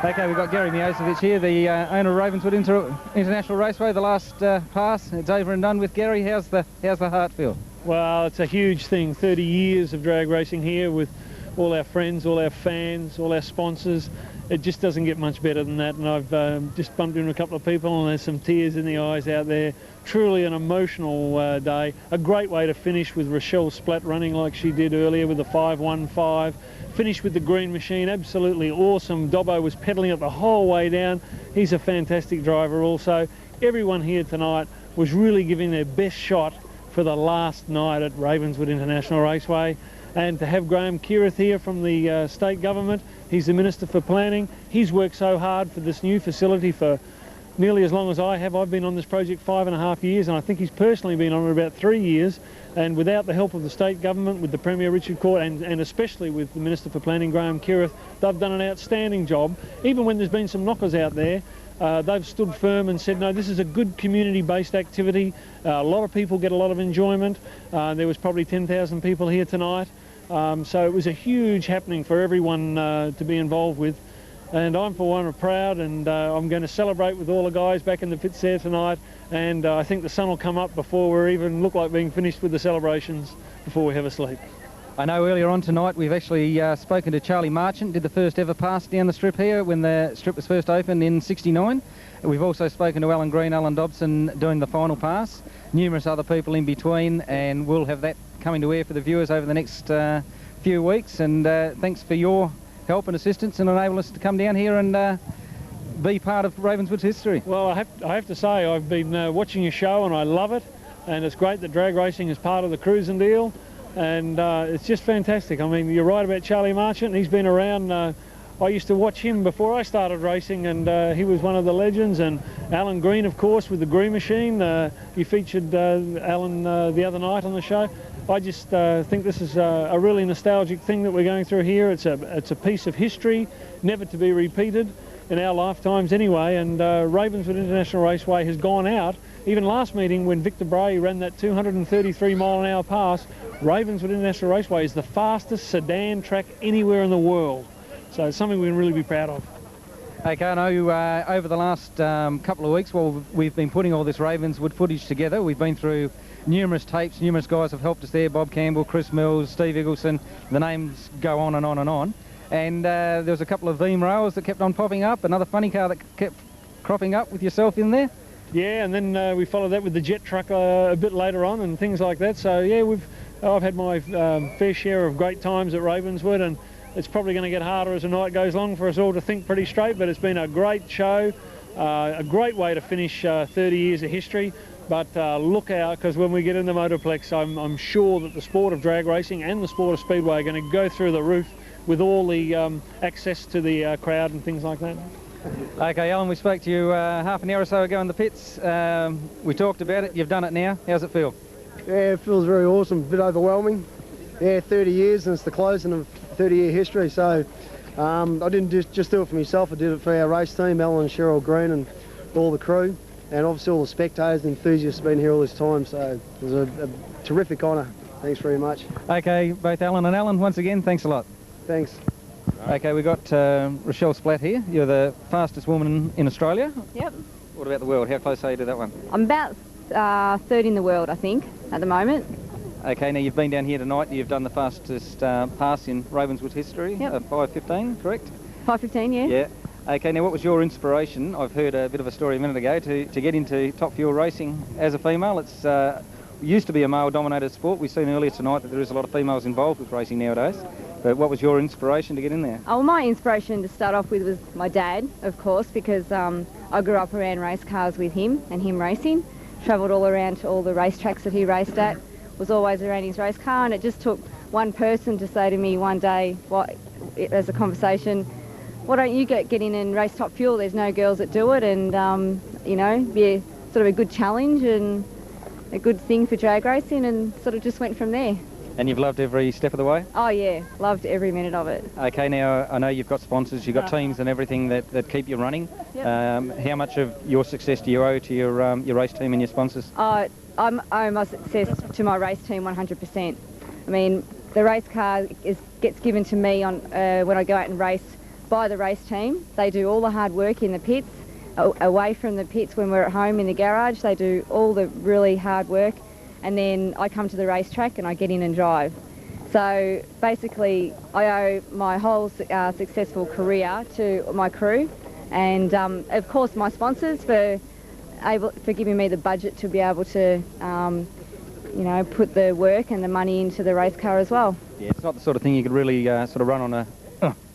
Okay, we've got Gary Miocevich here, the owner of Ravenswood International Raceway. The last pass, it's over and done with. Gary, how's the heart feel? Well, it's a huge thing. 30 years of drag racing here with all our friends, all our fans, all our sponsors. It just doesn't get much better than that. And I've just bumped into a couple of people and there's some tears in the eyes out there. Truly an emotional day. A great way to finish with Rochelle Splatt running like she did earlier with the 5.15. Finish with the Greene Machine, absolutely awesome. Dobbo was pedalling it the whole way down. He's a fantastic driver also. Everyone here tonight was really giving their best shot for the last night at Ravenswood International Raceway. And to have Graham Kirith here from the state government, he's the Minister for Planning. He's worked so hard for this new facility for nearly as long as I have. I've been on this project 5.5 years, and I think he's personally been on it about 3 years. And without the help of the state government, with the Premier Richard Court, and especially with the Minister for Planning, Graham Kirith, they've done an outstanding job. Even when there's been some knockers out there, they've stood firm and said, no, this is a good community-based activity. A lot of people get a lot of enjoyment. There was probably 10,000 people here tonight. So it was a huge happening for everyone to be involved with. And I'm, for one, proud, and I'm going to celebrate with all the guys back in the pits there tonight. And I think the sun will come up before we even look like being finished with the celebrations, before we have a sleep. I know earlier on tonight we've actually spoken to Charlie Marchant, did the first ever pass down the strip here when the strip was first opened in '69. We've also spoken to Alan Green, Alan Dobson doing the final pass, numerous other people in between, and we'll have that coming to air for the viewers over the next few weeks. And thanks for your help and assistance and enable us to come down here and be part of Ravenswood's history. Well, I have to say I've been watching your show and I love it, and it's great that drag racing is part of the Cruizin deal, and it's just fantastic. I mean, you're right about Charlie Marchant. He's been around. I used to watch him before I started racing, and he was one of the legends. And Alan Green, of course, with the Greene Machine. You featured Alan the other night on the show. I just think this is a really nostalgic thing that we're going through here. It's a piece of history, never to be repeated in our lifetimes anyway. And Ravenswood International Raceway has gone out. Even last meeting, when Victor Bray ran that 233-mile-an-hour pass, Ravenswood International Raceway is the fastest sedan track anywhere in the world. So it's something we can really be proud of. Okay, I know over the last couple of weeks, while we've been putting all this Ravenswood footage together, we've been through numerous tapes, numerous guys have helped us there, Bob Campbell, Chris Mills, Steve Eagleson, the names go on and on and on. And there was a couple of Veeam rowers that kept on popping up, another funny car that kept cropping up with yourself in there. Yeah, and then we followed that with the jet truck a bit later on and things like that. So yeah, I've had my fair share of great times at Ravenswood, and it's probably going to get harder as the night goes along for us all to think pretty straight, but it's been a great show, a great way to finish 30 years of history. But look out, because when we get in the Motorplex, I'm sure that the sport of drag racing and the sport of speedway are going to go through the roof with all the access to the crowd and things like that. Okay, Alan, we spoke to you half an hour or so ago in the pits. We talked about it. You've done it now. How's it feel? Yeah, it feels very awesome. A bit overwhelming. Yeah, 30 years, and it's the closing of 30-year history. So I didn't just do it for myself. I did it for our race team, Alan and Cheryl Green, and all the crew. And obviously all the spectators and enthusiasts have been here all this time, so it was a terrific honour. Thanks very much. Okay, both Alan and Alan, once again, thanks a lot. Thanks. Okay, we've got Rochelle Splatt here. You're the fastest woman in Australia. Yep. What about the world? How close are you to that one? I'm about third in the world, I think, at the moment. Okay, now you've been down here tonight. You've done the fastest pass in Ravenswood history, yep. 5.15, correct? 5.15, yeah. Yeah. Okay, now what was your inspiration? I've heard a bit of a story a minute ago to get into top fuel racing as a female. It's used to be a male-dominated sport. We've seen earlier tonight that there is a lot of females involved with racing nowadays. But what was your inspiration to get in there? Oh, well, my inspiration to start off with was my dad, of course, because I grew up around race cars with him and him racing. Travelled all around to all the racetracks that he raced at. Was always around his race car, and it just took one person to say to me one day, as a conversation, why don't you get in and race top fuel? There's no girls that do it, and you know, be a sort of a good challenge and a good thing for drag racing, and sort of just went from there. And you've loved every step of the way? Oh yeah, loved every minute of it. Okay, now I know you've got sponsors, you've got teams and everything that keep you running. Yep. How much of your success do you owe to your race team and your sponsors? I owe my success to my race team 100%. I mean, the race car gets given to me on when I go out and race by the race team. They do all the hard work in the pits, away from the pits when we're at home in the garage. They do all the really hard work, and then I come to the racetrack and I get in and drive. So basically I owe my whole successful career to my crew, and of course my sponsors for giving me the budget to be able to you know, put the work and the money into the race car as well. Yeah, it's not the sort of thing you could really sort of run on a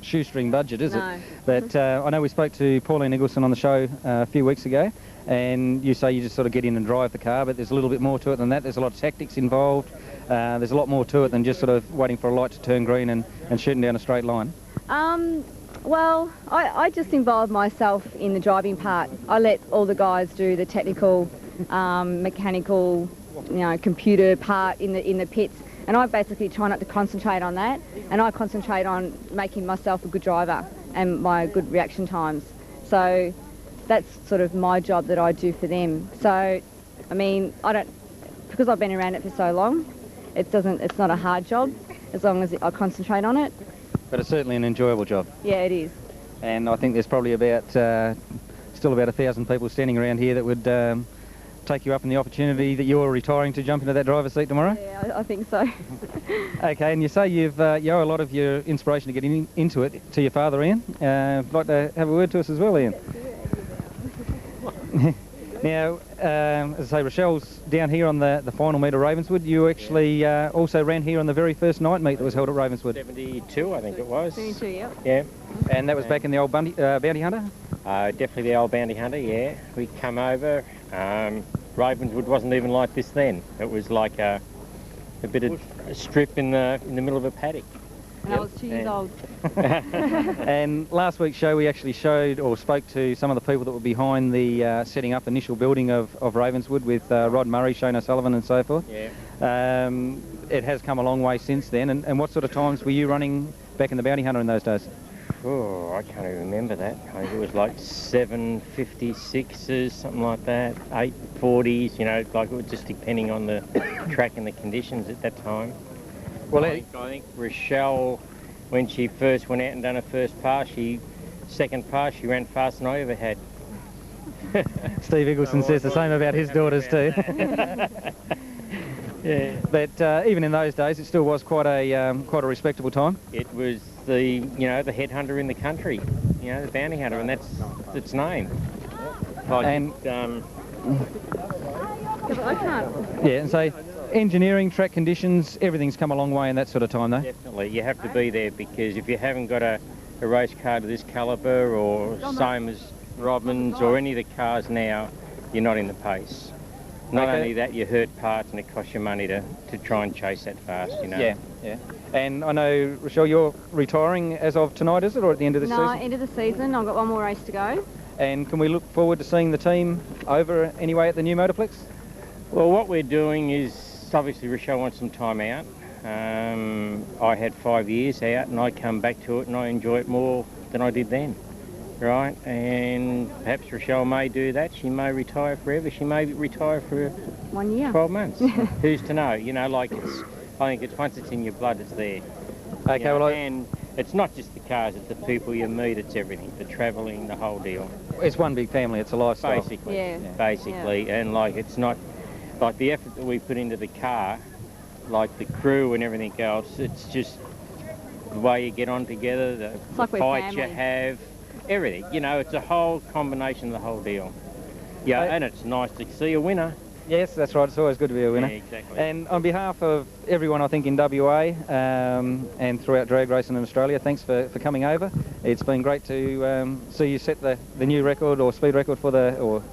shoestring budget, is No. it? But I know we spoke to Pauline Nicholson on the show a few weeks ago, and you say you just sort of get in and drive the car, but there's a little bit more to it than that. There's a lot of tactics involved. There's a lot more to it than just sort of waiting for a light to turn green and shooting down a straight line. Well, I just involve myself in the driving part. I let all the guys do the technical, mechanical, you know, computer part in the pits, and I basically try not to concentrate on that, and I concentrate on making myself a good driver and my good reaction times. So that's sort of my job that I do for them. So, I mean, because I've been around it for so long, it's not a hard job as long as I concentrate on it. But it's certainly an enjoyable job. Yeah, it is. And I think there's probably still about 1,000 people standing around here that would take you up on the opportunity that you're retiring to jump into that driver's seat tomorrow? Yeah, I think so. Okay, and you say you owe a lot of your inspiration to getting into it to your father, Ian. I'd like to have a word to us as well, Ian. Now, as I say, Rochelle's down here on the final meet of Ravenswood. You actually also ran here on the very first night meet that was held at Ravenswood. 72, I think it was. 72, yep. Yeah. And that was back in the old Bounty Hunter? Definitely the old Bounty Hunter, yeah. We come over. Ravenswood wasn't even like this then. It was like a bit of a strip in the middle of a paddock. And I was 2 years old. And last week's show we actually showed or spoke to some of the people that were behind the setting up initial building of Ravenswood with Rod Murray, Shane O'Sullivan and so forth. Yeah. It has come a long way since then, and what sort of times were you running back in the Bounty Hunter in those days? Oh, I can't even remember that. I think it was like 756s, something like that, 840s, you know, like it was just depending on the track and the conditions at that time. Well, I think Rochelle, when she first went out and done her first pass, second pass, she ran faster than I ever had. Steve Eagleson says the same about his daughters too. Yeah, but even in those days, it still was quite a respectable time. It was the headhunter in the country, you know, the bounty hunter, and that's its name. Like, and I can't. Yeah, and so engineering, track conditions, everything's come a long way in that sort of time, though. Definitely, you have to be there, because if you haven't got a race car to this calibre, or same as Robin's or any of the cars now, you're not in the pace. Not only that, you hurt parts and it costs you money to try and chase that fast, you know. Yeah, yeah. And I know, Rochelle, you're retiring as of tonight, is it, or at the end of the season? No, end of the season. I've got one more race to go. And can we look forward to seeing the team over anyway at the new Motorplex? Well, what we're doing is, obviously Rochelle wants some time out. I had 5 years out and I come back to it and I enjoy it more than I did then. Right, and perhaps Rochelle may do that. She may retire forever. She may retire for 1 year. 12 months. Who's to know? You know, like I think it's once it's in your blood, it's there. Okay, you know, well, and it's not just the cars, it's the people you meet, it's everything, the travelling, the whole deal. It's one big family, it's a lifestyle. Basically, yeah. Basically, and like it's not, like the effort that we put into the car, like the crew and everything else, it's just the way you get on together, the fights you have. Everything, you know, it's a whole combination of the whole deal. Yeah, and it's nice to see a winner. Yes, that's right. It's always good to be a winner. Yeah, exactly. And on behalf of everyone, I think, in WA and throughout drag racing in Australia, thanks for coming over. It's been great to see you set the new record or speed record for or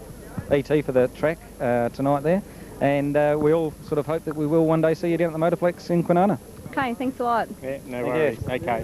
ET for the track tonight there. And we all sort of hope that we will one day see you down at the Motorplex in Kwinana. Okay, thanks a lot. Yeah, no worries. Okay.